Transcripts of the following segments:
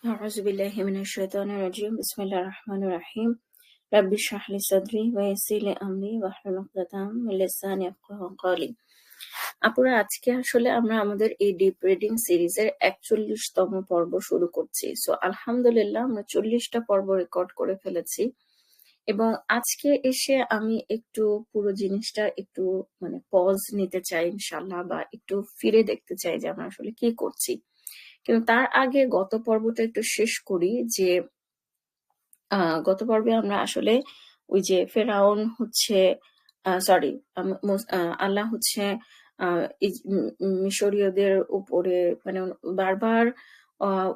أعوذ بالله من الشيطان الرجيم بسم الله الرحمن الرحيم رب اشرح لي صدري ويسر لي أمري واحلل عقدة من لساني يفقهوا قولي। আপুরা, আজকে আসলে আমরা আমাদের এই ডিপ রিডিং সিরিজের 41তম পর্ব শুরু করছি। সো আলহামদুলিল্লাহ আমরা 40টা পর্ব রেকর্ড করে ফেলেছি এবং আজকে এসে আমি একটু পুরো জিনিসটা একটু পজ নিতে চাই ইনশাআল্লাহ, বা একটু ফিরে দেখতে চাই যে আমরা আসলে কি করছি। কিন্তু তার আগে গত পর্বটা একটু শেষ করি। যে গত পর্বে আমরা আসলে ওই যে ফেরাউন হচ্ছে সরি আল্লাহ হচ্ছে মিশরীয়দের উপরে বারবার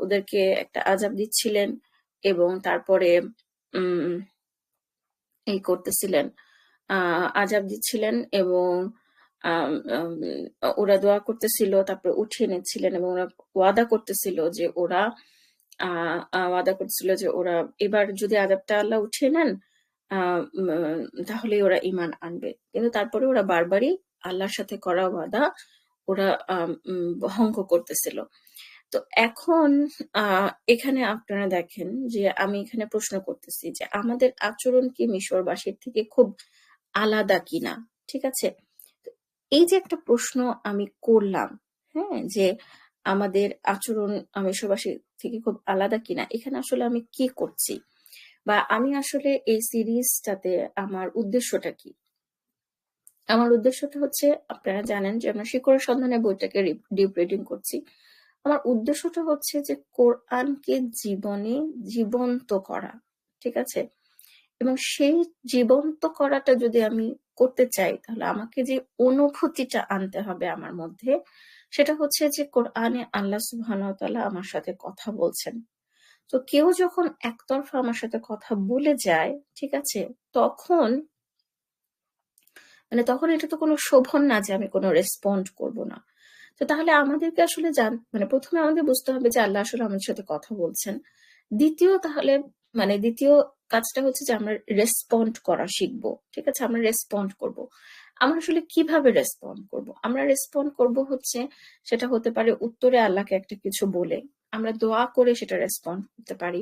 ওদেরকে একটা আযাব দিচ্ছিলেন এবং তারপরে উম এই করতেছিলেন, আযাব দিচ্ছিলেন এবং ওরা দোয়া করতেছিল, তারপরে উঠিয়ে নিচ্ছিলেন এবং ওরা ওয়াদা করতেছিল যে ওরা এবার যদি আযাবটা আল্লাহ উঠিয়ে নেন তাহলে ওরা ঈমান আনবে। কিন্তু তারপরে ওরা বারবারই আল্লাহর সাথে করা ওয়াদা ওরা ভঙ্গ করতেছিল। তো এখন এখানে আপনারা দেখেন যে আমি এখানে প্রশ্ন করতেছি যে আমাদের আচরণ কি মিশরবাসীর থেকে খুব আলাদা কিনা? ঠিক আছে? তো এই যে একটা প্রশ্ন আমি করলাম, হ্যাঁ, যে আমাদের আচরণ মিশরবাসীর থেকে খুব আলাদা কিনা, এখানে আসলে আমি কি করছি বা আমি আসলে এই সিরিজটাতে আমার উদ্দেশ্যটা কি? আমার উদ্দেশ্যটা হচ্ছে, আপনারা জানেন যে আমরা শিকড়ের সন্ধানে বইটাকে ডিপ রিডিং করছি। আমার উদ্দেশ্যটা হচ্ছে যে কোরআনকে জীবনে জীবন্ত করা, ঠিক আছে? এবং সেই জীবন্ত করাটা যদি আমি করতে চাই তাহলে আমাকে যে অনুভূতিটা আনতে হবে আমার মধ্যে, সেটা হচ্ছে যে কোরআনে আল্লাহ সুবহানাহু ওয়া তাআলা আমার সাথে কথা বলছেন। তো কেউ যখন একতরফা আমার সাথে কথা বলে যায়, ঠিক আছে, তখন তখন এটা তো কোনো শোভন না যে আমি কোনো রেসপন্ড করব না। তো তাহলে আমাদেরকে আসলে প্রথমে আমাদের বুঝতে হবে যে আল্লাহ আসলে আমাদের সাথে কথা বলছেন। দ্বিতীয় কাজটা হচ্ছে যে আমরা রেসপন্ড করা শিখবো। ঠিক আছে? আমরা রেসপন্ড করব। আমরা আসলে কিভাবে রেসপন্ড করব? আমরা রেসপন্ড করব হচ্ছে, সেটা হতে পারে উত্তরে আল্লাহকে একটা কিছু বলে। আমরা দোয়া করে সেটা রেসপন্ড করতে পারি।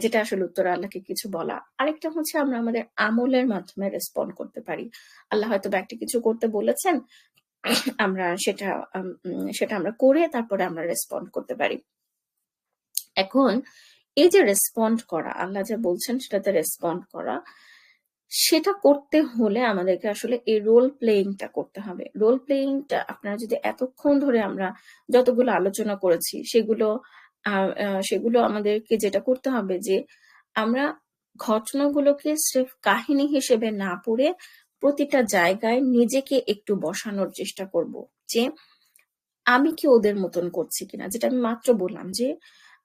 যেটা আসলে উত্তরে আল্লাহকে কিছু বলা। আরেকটা হচ্ছে আমরা আমাদের আমলের মাধ্যমে রেসপন্ড করতে পারি। আল্লাহ হয়তোবা একটা কিছু করতে বলেছেন, আমরা সেটা আমরা করে তারপরে আমরা রেসপন্ড করতে পারি। এখন এই যে রেসপন্ড করা, আল্লাহ যা বলছেন সেটাতে রেসপন্ড করা, সেটা করতে হলে আমাদেরকে আসলে এই রোল প্লেইংটা করতে হবে। রোল প্লেইংটা আপনারা যদি এতক্ষণ ধরে আমরা যতগুলো আলোচনা করেছি সেগুলো আমাদেরকে যেটা করতে হবে যে আমরা ঘটনাগুলোকে স্রেফ কাহিনী হিসেবে না পড়ে প্রতিটা জায়গায় নিজেকে একটু বসানোর চেষ্টা করব যে আমি কি ওদের মতন করছি কিনা। যেটা আমি মাত্র বললাম যে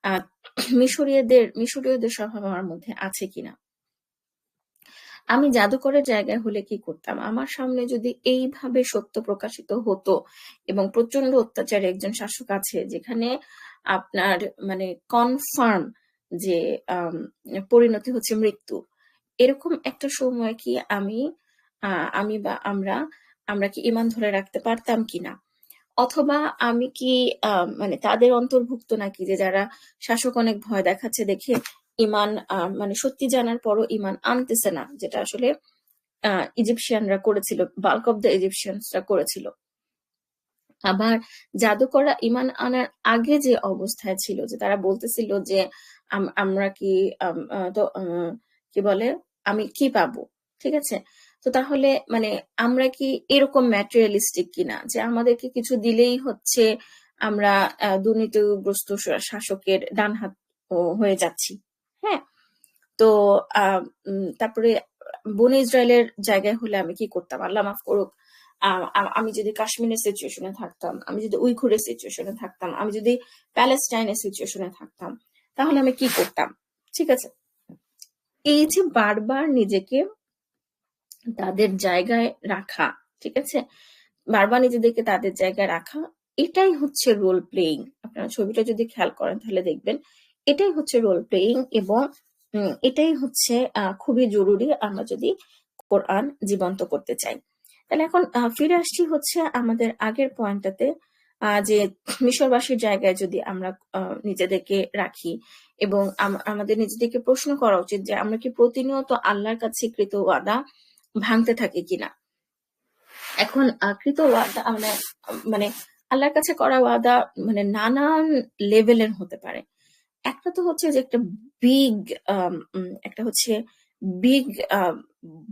আহ মিশরীয়দের স্বভাব আমার মধ্যে আছে কিনা। আমি জাদুকরের জায়গায় হলে কি করতাম? আমার সামনে যদি এইভাবে সত্য প্রকাশিত হতো এবং প্রচন্ড অত্যাচারী একজন শাসক আছে যেখানে আপনার কনফার্ম যে পরিণতি হচ্ছে মৃত্যু, এরকম একটা সময় কি আমি বা আমরা কি ঈমান ধরে রাখতে পারতাম কিনা? অথবা আমি কি তাদের অন্তর্ভুক্ত নাকি যে যারা শাসক অনেক ভয় দেখাচ্ছে দেখে ঈমান সত্যি জানার পরও ঈমান আনতেছে না, যেটা আসলে ইজিপশিয়ানরা করেছিল, বাল্ক অফ দ্য ইজিপশিয়ানসরা করেছিল। আবার জাদুকররা ঈমান আনার আগে যে অবস্থায় ছিল, যে তারা বলতেছিল যে আমরা কি কি বলে আমি কি পাবো, ঠিক আছে? তো তাহলে আমরা কি এরকম ম্যাটেরিয়ালিস্টিক কিনা যে আমাদেরকে কিছু দিলেই হচ্ছে আমরা দুর্নীতিগ্রস্ত শাসকের ডান হাত হয়ে যাচ্ছি? হ্যাঁ। তো তারপরে বনি ইসরায়েলের জায়গায় হলে আমি কি করতাম? আল্লাহ মাফ করুক, আমি যদি কাশ্মীরের সিচুয়েশনে থাকতাম, আমি যদি উইঘুরের সিচুয়েশনে থাকতাম, আমি যদি প্যালেস্টাইনের সিচুয়েশনে থাকতাম, তাহলে আমি কি করতাম? ঠিক আছে? এই যে বারবার নিজেকে তাদের জায়গায় রাখা, ঠিক আছে, বারবার নিজেদেরকে তাদের জায়গায় রাখা, এটাই হচ্ছে রোল প্লেইং। আপনারা ছবিটা যদি খেয়াল করেন তাহলে দেখবেন এটাই হচ্ছে রোল প্লেইং এবং এটাই হচ্ছে খুবই জরুরি আমরা যদি কোরআন জীবন্ত করতে চাই। তাহলে এখন ফিরে আসছি হচ্ছে আমাদের আগের পয়েন্টটাতে, যে মিশরবাসীর জায়গায় যদি আমরা নিজেদেরকে রাখি এবং আমাদের নিজেদেরকে প্রশ্ন করা উচিত যে আমরা কি প্রতিনিয়ত আল্লাহর কাছে কৃত ওয়াদা ভাঙতে থাকি কিনা। এখন কৃত ওয়াদা আমরা মানে আল্লাহর কাছে করা ওয়াদা মানে নানান লেভেলের হতে পারে। একটা তো হচ্ছে যে একটা বিগ একটা হচ্ছে বিগ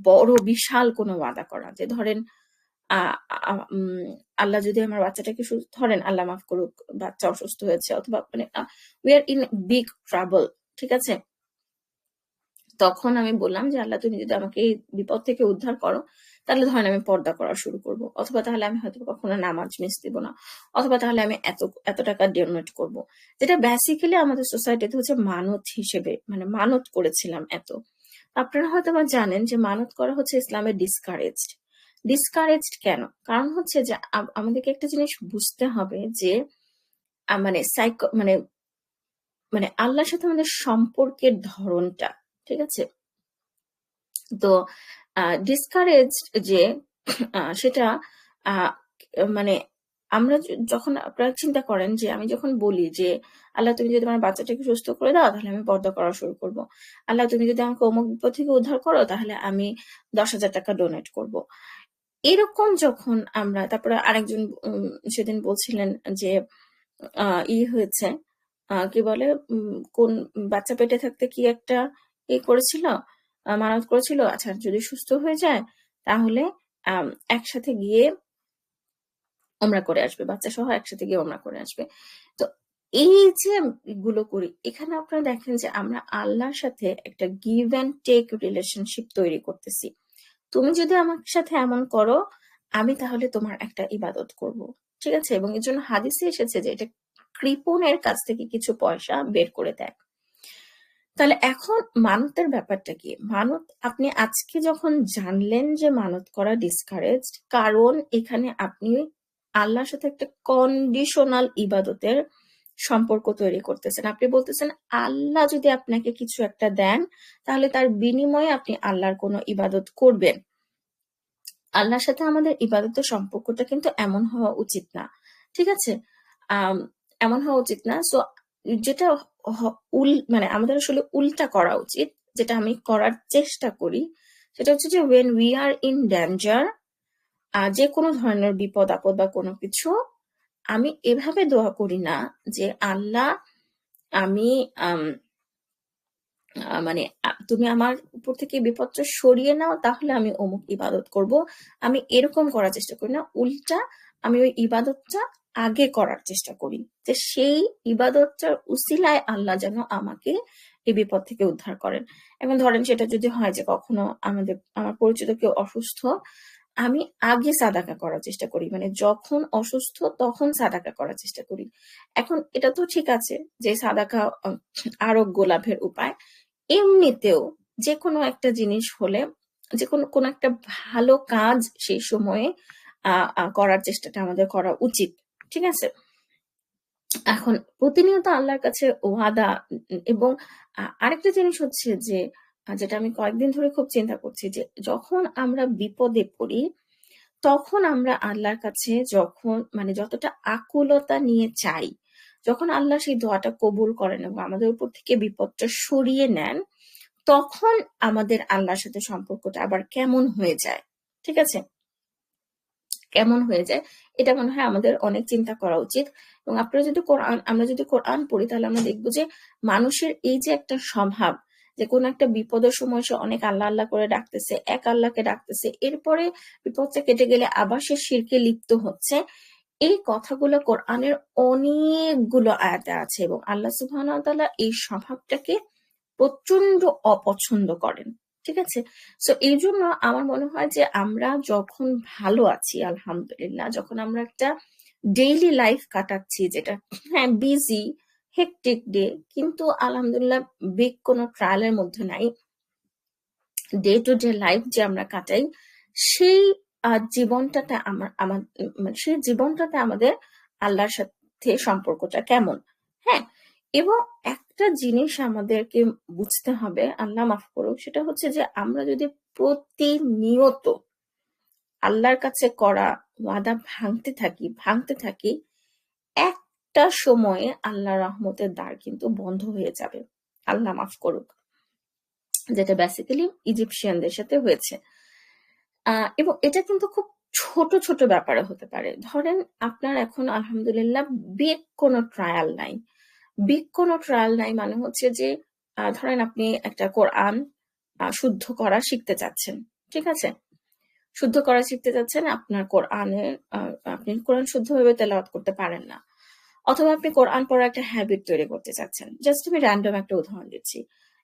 বড় বিশাল কোনো ওয়াদা করা, যে ধরেন আল্লাহ যদি আমার বাচ্চাটাকে ধরেন আল্লাহ মাফ করুক, বাচ্চা অসুস্থ হয়েছে অথবা মানে we are in big trouble, ঠিক আছে? তখন আমি বললাম যে আল্লাহ তুমি যদি আমাকে এই বিপদ থেকে উদ্ধার করো, তাহলে ধরেন আমি পর্দা করা শুরু করব, অথবা তাহলে আমি হয়তো কখনো নামাজ মিস দিব না, অথবা তাহলে আমি এত টাকা ডোনেট করব, যেটা বেসিক্যালি আমাদের সোসাইটিতে হচ্ছে মানত হিসেবে, মানে মানত করেছিলাম এত। আপনারা হয়তো বা জানেন যে মানত করা হচ্ছে ইসলামে ডিসকারেজড। ডিসকারেজড কেন? কারণ হচ্ছে যে আমাদেরকে একটা জিনিস বুঝতে হবে যে মানে মানে মানে আল্লাহর সাথে আমাদের সম্পর্কের ধরনটা, ঠিক আছে? তো ডিসকারেজ যে সেটা মানে আমরা যখন আপনারা চিন্তা করেন যে আমি যখন বলি যে আল্লাহ তুমি যদি আমার বাচ্চাটাকে সুস্থ করে দাও তাহলে আমি পর্দা করা শুরু করব, আল্লাহ তুমি যদি আমাকে অমুক বিপদ থেকে উদ্ধার করো তাহলে আমি 10,000 টাকা ডোনেট করব, এরকম যখন আমরা তারপরে আরেকজন সেদিন বলছিলেন যে হয়েছে কি বলে কোন বাচ্চা পেটে থাকতে কি একটা করেছিল, মানত করেছিল, আচ্ছা যদি সুস্থ হয়ে যায় তাহলে একসাথে গিয়ে ওমরা করে আসবে, বাচ্চা সহ একসাথে গিয়ে ওমরা করে আসবে। তো এই যে এগুলো করি, এখানে আপনারা দেখেন যে আমরা আল্লাহর সাথে একটা গিভ অ্যান্ড টেক রিলেশনশিপ তৈরি করতেছি। তুমি যদি আমার সাথে এমন করো, আমি তাহলে তোমার একটা ইবাদত করব, ঠিক আছে? এবং এর জন্য হাদিসে এসেছে যে এটা কৃপণের কাছ থেকে কিছু পয়সা বের করে দেয়। তাহলে এখন মানতের ব্যাপারটা কি? মানত আপনি আজকে যখন জানলেন যে মানত করা ডিসকারেজড, কারণ এখানে আপনি আল্লাহর সাথে একটা কন্ডিশনাল ইবাদতের সম্পর্ক তৈরি করতেছেন। আপনি বলতেছেন আল্লাহ যদি আপনাকে কিছু একটা দেন তাহলে তার বিনিময়ে আপনি আল্লাহর কোনো ইবাদত করবেন। আল্লাহর সাথে আমাদের ইবাদতের সম্পর্কটা কিন্তু এমন হওয়া উচিত না, ঠিক আছে? এমন হওয়া উচিত না। সো যেটা মানে আমাদের আসলে উল্টা করা উচিত, যেটা আমি করার চেষ্টা করি, সেটা হচ্ছে যে when we are in danger, যে কোনো ধরনের বিপদ আপদ বা কোনো কিছু, আমি এভাবে দোয়া করি না যে আল্লাহ আমি মানে তুমি আমার উপর থেকে বিপদটা সরিয়ে নাও তাহলে আমি অমুক ইবাদত করব, আমি এরকম করার চেষ্টা করি না। উল্টা আমি ওই ইবাদতটা আগে করার চেষ্টা করি যে সেই ইবাদতটার উসিলায় আল্লাহ যেন আমাকে এই বিপদ থেকে উদ্ধার করেন। এখন ধরেন সেটা যদি হয় যে কখনো আমার পরিচিত কেউ অসুস্থ, আমি আগে সাদাকা করার চেষ্টা করি, মানে যখন অসুস্থ তখন সাদাকা করার চেষ্টা করি। এখন এটা তো ঠিক আছে যে সাদাকা আরোগ্য লাভের উপায়, এমনিতেও যেকোনো একটা জিনিস হলে, কোনো একটা ভালো কাজ সেই সময়ে করার চেষ্টাটা আমাদের করা উচিত, ঠিক আছে? এখন প্রতিনিয়ত আল্লাহর কাছে ওয়াদা এবং আরেকটা জিনিস হচ্ছে যে যেটা আমি কয়েকদিন ধরে খুব চিন্তা করছি যে যখন আমরা বিপদে পড়ি তখন আমরা আল্লাহর কাছে যখন মানে যতটা আকুলতা নিয়ে চাই, যখন আল্লাহ সেই দোয়াটা কবুল করেন এবং আমাদের উপর থেকে বিপদটা সরিয়ে নেন, তখন আমাদের আল্লাহর সাথে সম্পর্কটা আবার কেমন হয়ে যায়, ঠিক আছে? কেমন হয়ে যায় এটা মনে হয় আমাদের অনেক চিন্তা করা উচিত। এবং আমরা যদি কোরআন পড়ি তাহলে আমরা দেখবো যে মানুষের এই যে একটা স্বভাব যে কোন একটা বিপদের সময় সে অনেক আল্লাহ আল্লাহ করে ডাকতেছে, এক আল্লাহকে ডাকতেছে, এরপরে বিপদটা কেটে গেলে আবার সে শিরকে লিপ্ত হচ্ছে, এই কথাগুলো কোরআনের অনেকগুলো আয়াতে আছে এবং আল্লাহ সুবহানাহু ওয়া তাআলা এই স্বভাবটাকে প্রচন্ড অপছন্দ করেন, ঠিক আছে? সো এই জন্য আমার মনে হয় যে আমরা যখন ভালো আছি আলহামদুলিল্লাহ, যখন আমরা একটা ডেইলি লাইফ কাটাচ্ছি যেটা হ্যাঁ বিজি হেকটিক ডে, কিন্তু আলহামদুলিল্লাহ বিগ কোনো ট্রায়ালের মধ্যে নাই, ডে টু ডে লাইফ যে আমরা কাটাই সেই জীবনটাতে মানে সেই জীবনটাতে আমাদের আল্লাহর সাথে সম্পর্কটা কেমন, হ্যাঁ? এবং একটা জিনিস আমাদেরকে বুঝতে হবে, আল্লাহ মাফ করুক, সেটা হচ্ছে যে আমরা যদি প্রতিনিয়ত আল্লাহর কাছে করা ওয়াদা ভাঙতে থাকি, একটা সময়ে আল্লাহ রহমতের দ্বার কিন্তু বন্ধ হয়ে যাবে, আল্লাহ মাফ করুক, যেটা বেসিক্যালি ইজিপশিয়ানদের সাথে হয়েছে। এবং এটা কিন্তু খুব ছোট ছোট ব্যাপারে হতে পারে। ধরেন আপনার এখন আলহামদুলিল্লাহ বিগ কোনো ট্রায়াল নাই। বিগ কোনো ট্রায়াল নাই মানে হচ্ছে যে ধরেন আপনি একটা কোরআন শুদ্ধ করা শিখতে চাচ্ছেন, ঠিক আছে? শুদ্ধ করা শিখতে চাচ্ছেন, আপনার কোরআনে আপনি কোরআন শুদ্ধভাবে তেলাওয়াত করতে পারেন না, অথবা আপনি কোরআন পড়ার একটা হ্যাবিট তৈরি করতে চাচ্ছেন। জাস্ট আমি র্যান্ডম একটা উদাহরণ দিচ্ছি।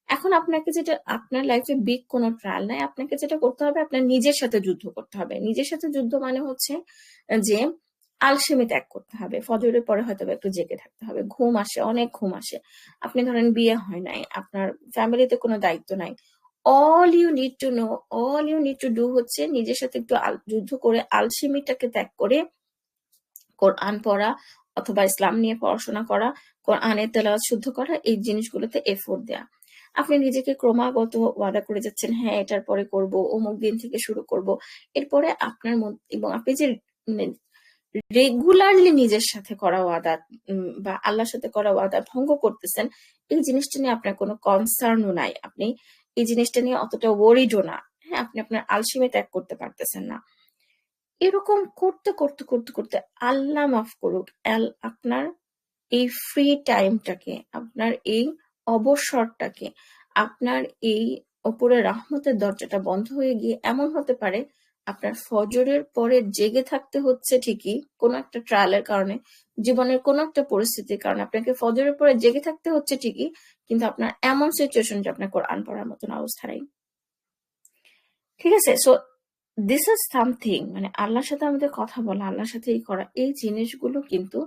এখন আপনাকে যেটা, আপনার লাইফে বিগ কোনো ট্রায়াল নাই, আপনাকে যেটা করতে হবে আপনার নিজের সাথে যুদ্ধ করতে হবে। নিজের সাথে যুদ্ধ মানে হচ্ছে যে আলসেমি ত্যাগ করতে হবে। ফজরের পরে হয়তো একটু জেগে থাকতে হবে, ঘুম আসে, অনেক ঘুম আসে। আপনি ধরেন বিয়ে হয় নাই, আপনার ফ্যামিলিতে কোনো দায়িত্ব নাই। All you need to know, all you need to do হচ্ছে নিজের সাথে একটু যুদ্ধ করে আলসেমিটাকে ত্যাগ করে কোরআন পড়া অথবা ইসলাম নিয়ে পড়াশোনা করা, কোরআনের তেলাওয়াত শুদ্ধ করা, এই জিনিসগুলোতে এফোর্ট দেয়া। আপনি নিজেকে ক্রমাগত ওয়াদা করে যাচ্ছেন, হ্যাঁ এটার পরে করব, অমুক দিন থেকে শুরু করব। এরপরে আপনার মধ্যে, এবং আপনি যে রেগুলারলি নিজের সাথে করা ওয়াদা বা আল্লাহর সাথে করা ওয়াদা ভঙ্গ করতেছেন, এই জিনিসটা নিয়ে আপনার কোনো কনসার্নও নাই। আপনি এই জিনিসটা নিয়ে অতটা ওয়ারিডও না। হ্যাঁ, আপনি আপনার আলসেমি ত্যাগ করতে পারতেছেন না। এরকম করতে করতে করতে করতে আল্লাহ মাফ করুক, আপনার এই ফ্রি টাইমটাকে, আপনার এই অবসরটাকে, আপনার এই ওপরের রহমতের দরজাটা বন্ধ হয়ে গিয়ে এমন হতে পারে আপনার ফজরের পরে জেগে থাকতে হচ্ছে ঠিকই, কোনো একটা ট্রায়ালের কারণে, জীবনের কোনো একটা পরিস্থিতির কারণে আপনাকে ফজরের পরে জেগে থাকতে হচ্ছে ঠিকই, কিন্তু আপনার এমন সিচুয়েশন যে আপনার কোরআন পড়ার মতন অবস্থা নাই। ঠিক আছে? সো দিস ইজ সামথিং, মানে আল্লাহর সাথে আমাদের কথা বলা, আল্লাহর সাথে এই করা, এই জিনিসগুলো কিন্তু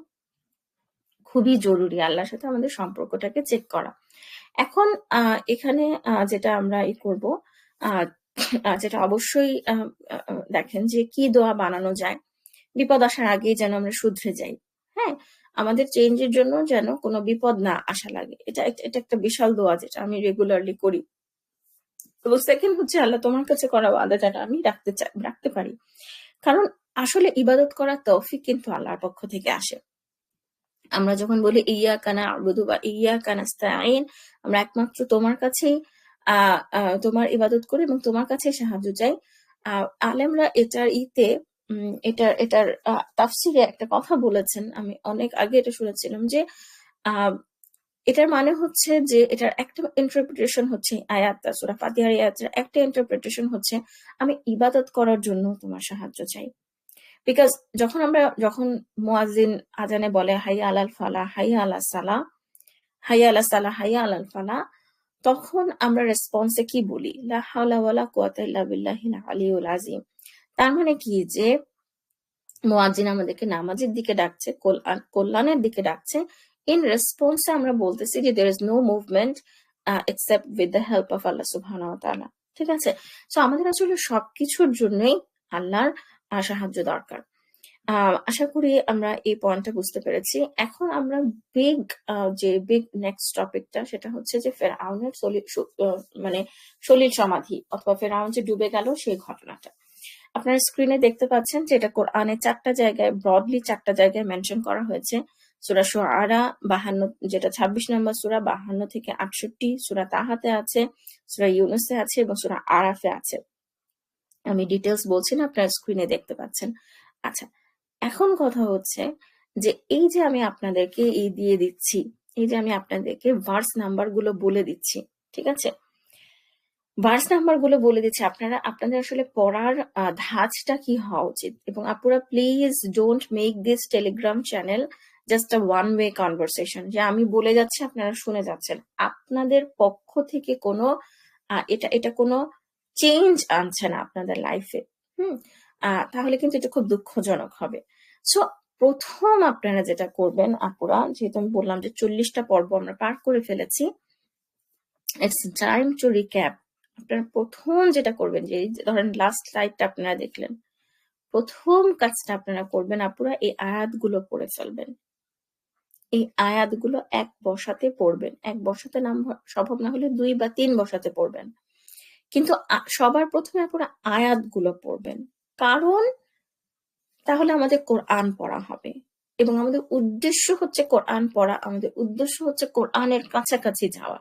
খুবই জরুরি, আল্লাহর সাথে আমাদের সম্পর্কটাকে চেক করা। এখন এখানে যেটা আমরা করব, যেটা অবশ্যই দেখেন যে কি দোয়া বানানো যায় বিপদ আসার আগেই যেন আমরা শুধরে যাই। হ্যাঁ, আমাদের চেঞ্জের জন্য যেন কোনো বিপদ না আসা লাগে, এটা এটা একটা বিশাল দোয়া যেটা আমি রেগুলারলি করি। এবং সেকেন্ড হচ্ছে আল্লাহ তোমার কাছে করা ওয়াদা যেটা আমি রাখতে পারি। কারণ আসলে ইবাদত করার তৌফিক কিন্তু আল্লাহর পক্ষ থেকে আসে। আমরা যখন বলি ইয়াকা না'বুদু বা ইয়াকা নাস্তাঈন, আমরা একমাত্র তোমার কাছেই তোমার ইবাদত করি এবং তোমার কাছেই সাহায্য চাই। আলেমরা এটার তাফসিরে একটা কথা বলেছেন, আমি অনেক আগে এটা শুনেছিলাম যে আহ এটার মানে হচ্ছে যে এটার একটা ইন্টারপ্রিটেশন হচ্ছে আয়াতটা, সূরা ফাতিহার আয়াতের একটা ইন্টারপ্রিটেশন হচ্ছে আমি ইবাদত করার জন্য তোমার সাহায্য চাই। বিকজ যখন মুয়াজ্জিন আজানে বলে হাইয়া আলাল ফালাহ, হাইয়া আলাস সালাহ, হাইয়া আলাস সালাহ, হাইয়া আলাল ফালাহ, তখন আমরা রেসপন্সে কি বলি? লা হাওলা ওয়ালা কুওয়াতা ইল্লা বিল্লাহিল আলিয়্যিল আযীম। তার মানে কি যে মুয়াজ্জিন আমাদেরকে নামাজের দিকে ডাকছে, কল্যাণের দিকে ডাকছে। ইন রেসপন্সে আমরা বলতেছি যে there is no movement except with the help of Allah subhanahu wa ta'ala। ঠিক আছে? সো আমাদের আসলে সবকিছুর জন্যই আল্লাহর সাহায্য দরকার। আশা করি আমরা এই পয়েন্টটা বুঝতে পেরেছি। এখন আমরা বিগ যে বিগ নেক্সট টপিকটা, সেটা হচ্ছে যে ফেরাউনের মানে সলিল সমাধি অথবা ফেরাউন যে ডুবে গেল সেই ঘটনাটা। আপনারা স্ক্রিনে দেখতে পাচ্ছেন যে এটা কোরআনে 4টা জায়গায়, ব্রডলি 4টা জায়গায় মেনশন করা হয়েছে। সূরা শুআরা 52, যেটা 26 নম্বর সূরা, 52 থেকে 68, সূরা তাহাতে আছে, সূরা ইউনূসে আছে এবং সূরা আরাফে আছে। আমি ডিটেইলস বলছি না, আপনারা স্ক্রিনে দেখতে পাচ্ছেন। আচ্ছা, এখন কথা হচ্ছে যে এই যে আমি আপনাদেরকে দিয়ে দিচ্ছি, এই যে আমি আপনাদেরকে ভার্স নাম্বার গুলো বলে দিচ্ছি, ঠিক আছে? ভার্স নাম্বার গুলো বলে দিচ্ছি, আপনাদের আসলে পড়ার ধাঁচটা কি হওয়া উচিত। এবং আপুরা please don't make this Telegram channel just a one way conversation, যে আমি বলে যাচ্ছি আপনারা শুনে যাচ্ছেন। আপনাদের পক্ষ থেকে কোনো এটা কোনো চেঞ্জ আনছে না আপনাদের লাইফে। তাহলে কিন্তু এটা খুব দুঃখজনক হবে। সো প্রথম আপনারা যেটা করবেন আপুরা, যেহেতু আমি বললাম যে 40টা পর্ব আমরা পার করে ফেলেছি, ইটস টাইম টু রিক্যাপ। আপনারা প্রথম যেটা করবেন, যে ধরেন লাস্ট লাইভটা আপনারা দেখলেন, প্রথম কাজটা আপনারা করবেন আপুরা, এই আয়াতগুলো পড়ে ফেলবেন। এই আয়াতগুলো এক বসাতে পড়বেন। এক বসাতে সম্ভব না হলে 2 বা 3 বসাতে পড়বেন। কিন্তু সবার প্রথমে আপুরা আয়াতগুলো পড়বেন, কারণ তাহলে আমাদের কোরআন পড়া হবে। এবং আমাদের উদ্দেশ্য হচ্ছে কোরআন পড়া, আমাদের উদ্দেশ্য হচ্ছে কোরআনের কাছাকাছি যাওয়া।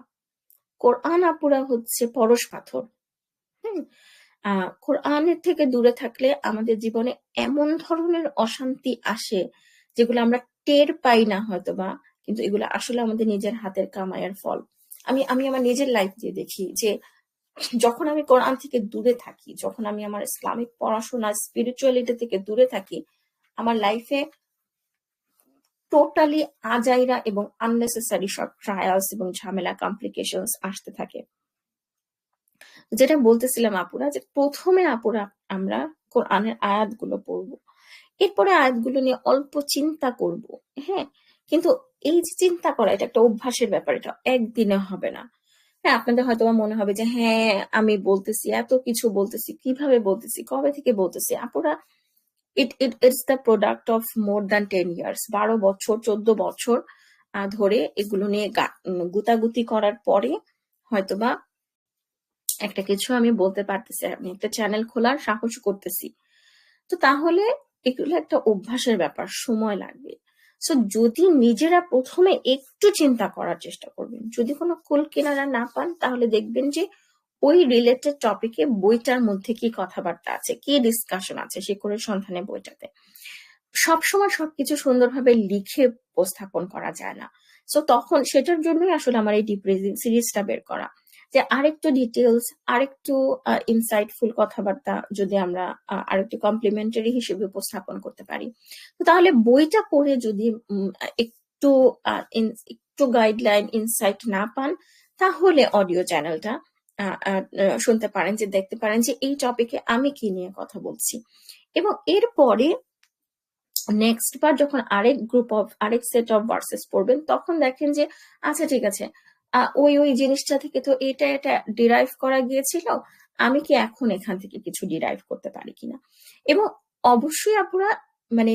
কোরআন আপুরা হচ্ছে পরশ পাথর। হুম? কোরআনের থেকে দূরে থাকলে আমাদের জীবনে এমন ধরনের অশান্তি আসে, যেগুলো আমরা টের পাই না হয়তোবা, কিন্তু এগুলো আসলে আমাদের নিজের হাতের কামাইয়ের ফল। আমি আমি আমার নিজের লাইফ দিয়ে দেখি যে যখন আমি কোরআন থেকে দূরে থাকি, যখন আমি আমার ইসলামিক পড়াশোনা, স্পিরিচুয়ালিটি থেকে দূরে থাকি, আমার লাইফে টোটালি আজাইরা এবং আননেসেসারি সব ট্রায়ালস এবং ঝামেলা, কমপ্লিকেশনস আসতে থাকে। যেটা বলতেছিলাম আপুরা, যে প্রথমে আপুরা আমরা কোরআনের আয়াতগুলো পড়বো, এরপরে আয়াতগুলো নিয়ে অল্প চিন্তা করব। হ্যাঁ, কিন্তু এই যে চিন্তা করা, এটা একটা অভ্যাসের ব্যাপার, এটা একদিনে হবে না। হ্যাঁ, আপনাদের হয়তো মনে হবে যে হ্যাঁ আমি বলতেছি, এত কিছু বলতেছি, কিভাবে বলতেছি, কবে থেকে বলতেছি। আপুরা, it's the product of more than 10 years, 12 বছর 14 বছর ধরে এগুলো নিয়ে গুতাগুতি করার পরে হয়তোবা একটা কিছু আমি বলতে পারতেছি, আমি একটা চ্যানেল খোলার সাহস করতেছি। তো তাহলে এগুলো একটা অভ্যাসের ব্যাপার, সময় লাগবে। সো যদি নিজেরা প্রথমে একটু চিন্তা করার চেষ্টা করবেন, যদি কোনো কুল কিনারা না পান, তাহলে দেখবেন যে ওই রিলেটেড টপিকে বইটার মধ্যে কি কথাবার্তা আছে, কি ডিসকাশন আছে শিকড়ের সন্ধানে বইটাতে। সবসময় সবকিছু সুন্দরভাবে লিখে উপস্থাপন করা যায় না। সো তখন সেটার জন্যই আসলে আমার এই ডিপ রিডিং সিরিজটা বের করা, যে আরেকটু ডিটেলস, আরেকটু ইনসাইটফুল কথাবার্তা যদি আমরা আরেকটু কমপ্লিমেন্টারি হিসেবে উপস্থাপন করতে পারি, তো তাহলে বইটা পড়ে যদি একটু একটু গাইডলাইন, ইনসাইট না পান, তাহলে অডিও চ্যানেলটা শুনতে পারেন, যে দেখতে পারেন যে এই টপিকে আমি কি নিয়ে কথা বলছি। এবং এরপরে নেক্সট বার যখন আরেক সেট অফ ভার্সেস পড়বেন, তখন দেখেন যে আচ্ছা ঠিক আছে, ওই জিনিসটা থেকে তো এটা এটা ডিরাইভ করা গিয়েছিল, আমি কি এখন এখান থেকে কিছু ডিরাইভ করতে পারি কিনা। এবং অবশ্যই আপনারা মানে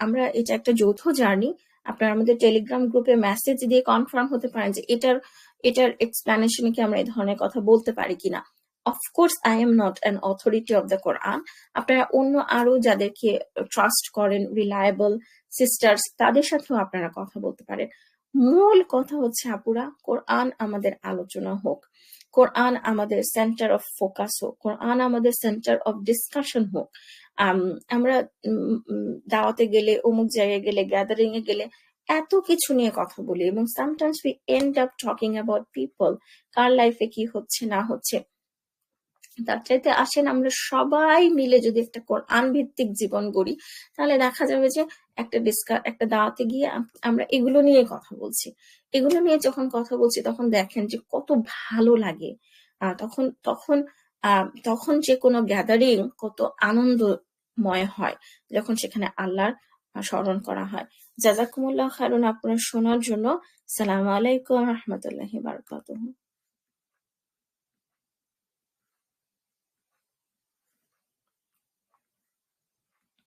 আমরা এটা একটা যৌথ জার্নি, আপনারা আমাদের টেলিগ্রাম গ্রুপে মেসেজ দিয়ে কনফার্ম হতে পারেন যে এটার এক্সপ্লেনেশনে কি আমরা এই ধরনের কথা বলতে পারি কিনা। Of course I am not an authority of the Quran. আপনারা অন্য আরো যাদেরকে ট্রাস্ট করেন, রিলায়েবল সিস্টার্স, তাদের সাথেও আপনারা কথা বলতে পারেন। মূল কথা হচ্ছে আপুরা, কোরআন আমাদের আলোচনা হোক, কোরআন আমাদের সেন্টার অফ ফোকাস হোক, কোরআন আমাদের সেন্টার অফ ডিসকাশন হোক। আমরা দাওয়াতে গেলে, অমুক জায়গায় গেলে, গ্যাদারিং এ গেলে এত কিছু নিয়ে কথা বলি, এবং sometimes we end up talking about people, কার লাইফে কি হচ্ছে না হচ্ছে। তার চাইতে আসেন আমরা সবাই মিলে যদি একটা কোরআন ভিত্তিক জীবন গড়ি, তাহলে দেখা যাবে যে একটা দাওয়াতে গিয়ে আমরা এগুলো নিয়ে কথা বলছি। এগুলো নিয়ে যখন কথা বলছি, তখন দেখেন যে কত ভালো লাগে। তখন তখন তখন যে কোনো গ্যাদারিং কত আনন্দময় হয়, যখন সেখানে আল্লাহর স্মরণ করা হয়। জাযাকুমুল্লাহ খায়রান আপনারা শোনার জন্য। সালামু আলাইকুম রহমতুল্লাহি বারাকাতুহু।